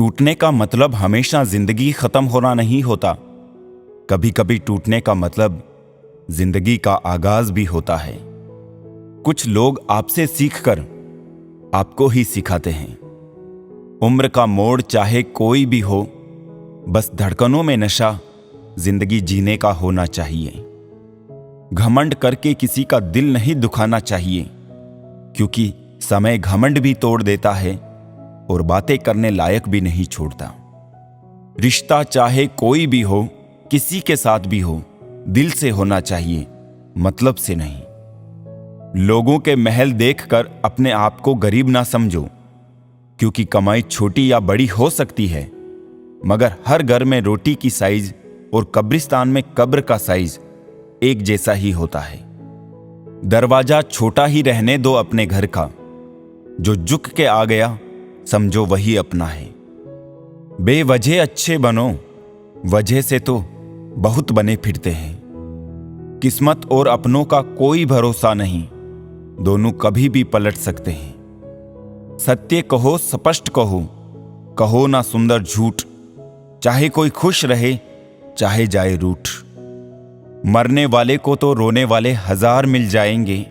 टूटने का मतलब हमेशा जिंदगी खत्म होना नहीं होता। कभी कभी टूटने का मतलब जिंदगी का आगाज भी होता है। कुछ लोग आपसे सीखकर आपको ही सिखाते हैं। उम्र का मोड़ चाहे कोई भी हो, बस धड़कनों में नशा जिंदगी जीने का होना चाहिए। घमंड करके किसी का दिल नहीं दुखाना चाहिए, क्योंकि समय घमंड भी तोड़ देता है और बातें करने लायक भी नहीं छोड़ता। रिश्ता चाहे कोई भी हो, किसी के साथ भी हो, दिल से होना चाहिए, मतलब से नहीं। लोगों के महल देखकर अपने आप को गरीब ना समझो, क्योंकि कमाई छोटी या बड़ी हो सकती है, मगर हर घर में रोटी की साइज और कब्रिस्तान में कब्र का साइज एक जैसा ही होता है। दरवाजा छोटा ही रहने दो अपने घर का, जो झुक के आ गया समझो वही अपना है। बेवजह अच्छे बनो, वजह से तो बहुत बने फिरते हैं। किस्मत और अपनों का कोई भरोसा नहीं, दोनों कभी भी पलट सकते हैं। सत्य कहो, स्पष्ट कहो, कहो ना सुंदर झूठ, चाहे कोई खुश रहे चाहे जाए रूठ। मरने वाले को तो रोने वाले 1000 मिल जाएंगे,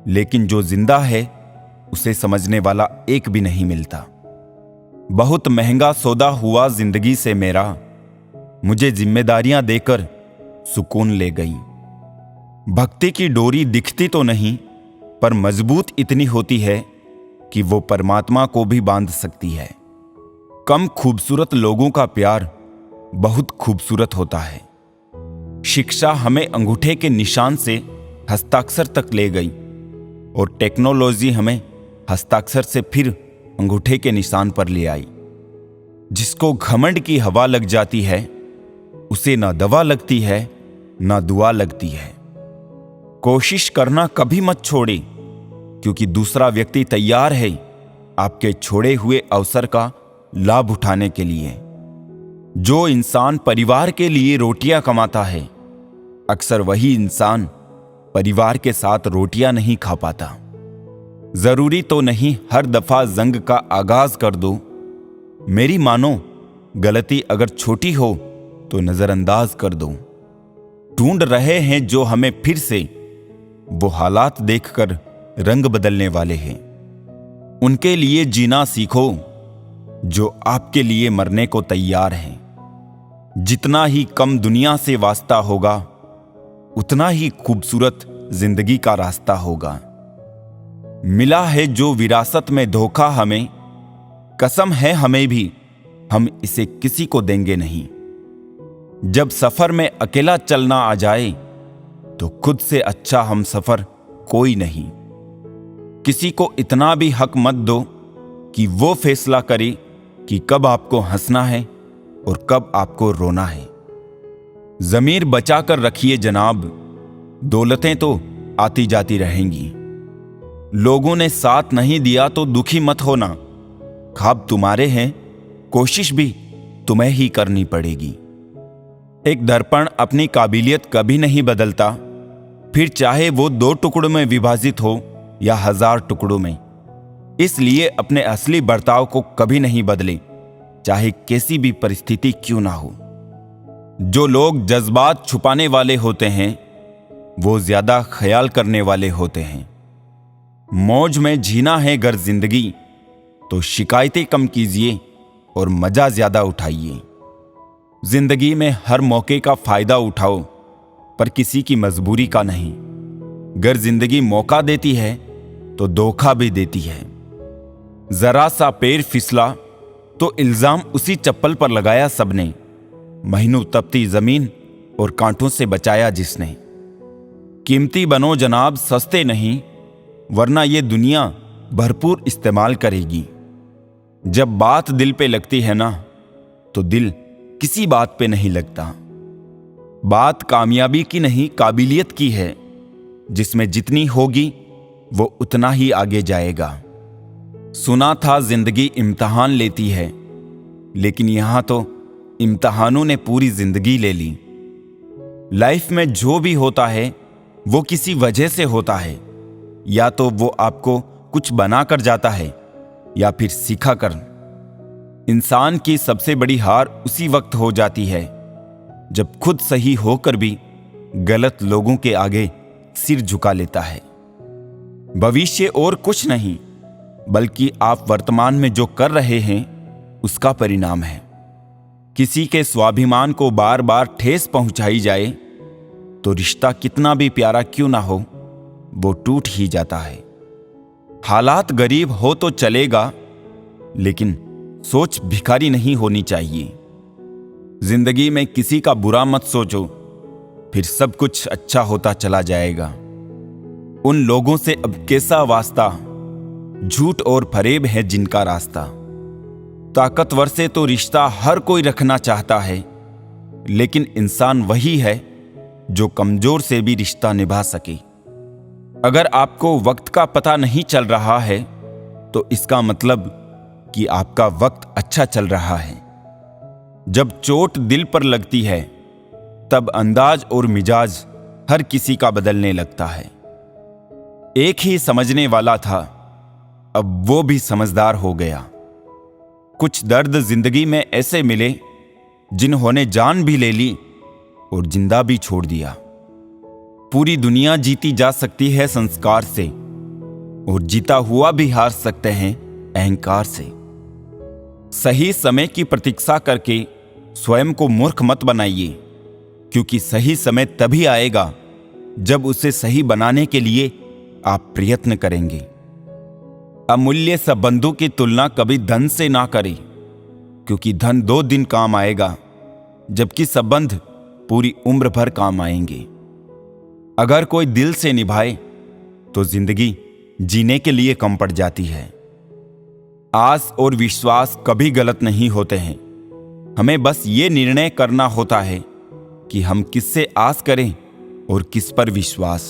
लेकिन जो जिंदा है उसे समझने वाला एक भी नहीं मिलता। बहुत महंगा सौदा हुआ जिंदगी से मेरा, मुझे जिम्मेदारियां देकर सुकून ले गई। भक्ति की डोरी दिखती तो नहीं, पर मजबूत इतनी होती है कि वो परमात्मा को भी बांध सकती है। कम खूबसूरत लोगों का प्यार बहुत खूबसूरत होता है। शिक्षा हमें अंगूठे के निशान से हस्ताक्षर तक ले गई, और टेक्नोलॉजी हमें हस्ताक्षर से फिर अंगूठे के निशान पर ले आई। जिसको घमंड की हवा लग जाती है, उसे ना दवा लगती है ना दुआ लगती है। कोशिश करना कभी मत छोड़े, क्योंकि दूसरा व्यक्ति तैयार है आपके छोड़े हुए अवसर का लाभ उठाने के लिए। जो इंसान परिवार के लिए रोटियां कमाता है, अक्सर वही इंसान परिवार के साथ रोटियां नहीं खा पाता। जरूरी तो नहीं हर दफा जंग का आगाज कर दो। मेरी मानो, गलती अगर छोटी हो तो नजरअंदाज कर दो। ढूंढ रहे हैं जो हमें फिर से, वो हालात देखकर रंग बदलने वाले हैं। उनके लिए जीना सीखो जो आपके लिए मरने को तैयार हैं। जितना ही कम दुनिया से वास्ता होगा, उतना ही खूबसूरत जिंदगी का रास्ता होगा। मिला है जो विरासत में धोखा हमें, कसम है हमें भी, हम इसे किसी को देंगे नहीं। जब सफर में अकेला चलना आ जाए, तो खुद से अच्छा हम सफर कोई नहीं। किसी को इतना भी हक मत दो कि वो फैसला करे कि कब आपको हंसना है और कब आपको रोना है। जमीर बचा कर रखिए जनाब, दौलतें तो आती जाती रहेंगी। लोगों ने साथ नहीं दिया तो दुखी मत होना, ख्वाब तुम्हारे हैं, कोशिश भी तुम्हें ही करनी पड़ेगी। एक दर्पण अपनी काबिलियत कभी नहीं बदलता, फिर चाहे वो 2 टुकड़ों में विभाजित हो या 1000 टुकड़ों में। इसलिए अपने असली बर्ताव को कभी नहीं बदले, चाहे कैसी भी परिस्थिति क्यों ना हो। जो लोग जज्बात छुपाने वाले होते हैं, वो ज्यादा ख्याल करने वाले होते हैं। मौज में जीना है अगर जिंदगी, तो शिकायतें कम कीजिए और मजा ज्यादा उठाइए। जिंदगी में हर मौके का फायदा उठाओ, पर किसी की मजबूरी का नहीं। अगर जिंदगी मौका देती है तो धोखा भी देती है। जरा सा पैर फिसला तो इल्जाम उसी चप्पल पर लगाया सबने। महीनों तपती जमीन और कांटों से बचाया जिसने। कीमती बनो जनाब, सस्ते नहीं, वरना ये दुनिया भरपूर इस्तेमाल करेगी। जब बात दिल पे लगती है ना, तो दिल किसी बात पे नहीं लगता। बात कामयाबी की नहीं, काबिलियत की है। जिसमें जितनी होगी वो उतना ही आगे जाएगा। सुना था जिंदगी इम्तिहान लेती है, लेकिन यहां तो इम्तिहानों ने पूरी जिंदगी ले ली। लाइफ में जो भी होता है वो किसी वजह से होता है। या तो वो आपको कुछ बना कर जाता है, या फिर सिखा कर। इंसान की सबसे बड़ी हार उसी वक्त हो जाती है जब खुद सही होकर भी गलत लोगों के आगे सिर झुका लेता है। भविष्य और कुछ नहीं, बल्कि आप वर्तमान में जो कर रहे हैं उसका परिणाम है। किसी के स्वाभिमान को बार बार ठेस पहुंचाई जाए तो रिश्ता कितना भी प्यारा क्यों ना हो, वो टूट ही जाता है। हालात गरीब हो तो चलेगा, लेकिन सोच भिखारी नहीं होनी चाहिए। जिंदगी में किसी का बुरा मत सोचो, फिर सब कुछ अच्छा होता चला जाएगा। उन लोगों से अब कैसा वास्ता, झूठ और फरेब है जिनका रास्ता। ताकतवर से तो रिश्ता हर कोई रखना चाहता है, लेकिन इंसान वही है जो कमजोर से भी रिश्ता निभा सके। अगर आपको वक्त का पता नहीं चल रहा है तो इसका मतलब कि आपका वक्त अच्छा चल रहा है। जब चोट दिल पर लगती है तब अंदाज और मिजाज हर किसी का बदलने लगता है। एक ही समझने वाला था, अब वो भी समझदार हो गया। कुछ दर्द जिंदगी में ऐसे मिले जिन्होंने जान भी ले ली और जिंदा भी छोड़ दिया। पूरी दुनिया जीती जा सकती है संस्कार से, और जीता हुआ भी हार सकते हैं अहंकार से। सही समय की प्रतीक्षा करके स्वयं को मूर्ख मत बनाइए, क्योंकि सही समय तभी आएगा जब उसे सही बनाने के लिए आप प्रयत्न करेंगे। अमूल्य संबंधों की तुलना कभी धन से ना करें, क्योंकि धन 2 दिन काम आएगा, जबकि संबंध पूरी उम्र भर काम आएंगे। अगर कोई दिल से निभाए तो जिंदगी जीने के लिए कम पड़ जाती है। आस और विश्वास कभी गलत नहीं होते हैं। हमें बस ये निर्णय करना होता है कि हम किससे आस करें और किस पर विश्वास।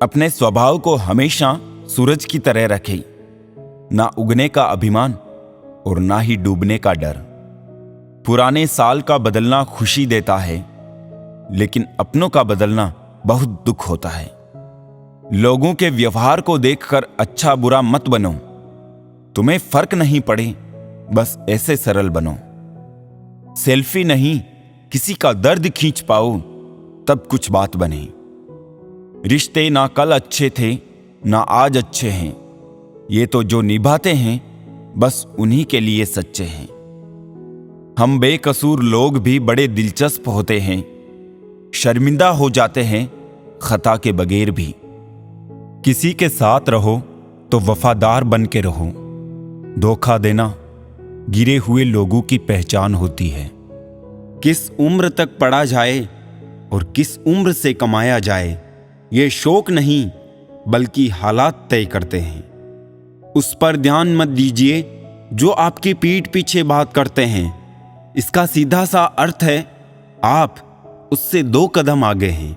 अपने स्वभाव को हमेशा सूरज की तरह रखें, ना उगने का अभिमान और ना ही डूबने का डर। पुराने साल का बदलना खुशी देता है, लेकिन अपनों का बदलना बहुत दुख होता है। लोगों के व्यवहार को देखकर अच्छा बुरा मत बनो। तुम्हें फर्क नहीं पड़े, बस ऐसे सरल बनो। सेल्फी नहीं, किसी का दर्द खींच पाओ तब कुछ बात बने। रिश्ते ना कल अच्छे थे ना आज अच्छे हैं, ये तो जो निभाते हैं बस उन्हीं के लिए सच्चे हैं। हम बेकसूर लोग भी बड़े दिलचस्प होते हैं, शर्मिंदा हो जाते हैं खता के बगैर भी। किसी के साथ रहो तो वफादार बन के रहो। धोखा देना गिरे हुए लोगों की पहचान होती है। किस उम्र तक पढ़ा जाए और किस उम्र से कमाया जाए, ये शौक नहीं बल्कि हालात तय करते हैं। उस पर ध्यान मत दीजिए जो आपकी पीठ पीछे बात करते हैं। इसका सीधा सा अर्थ है आप उससे 2 कदम आगे हैं।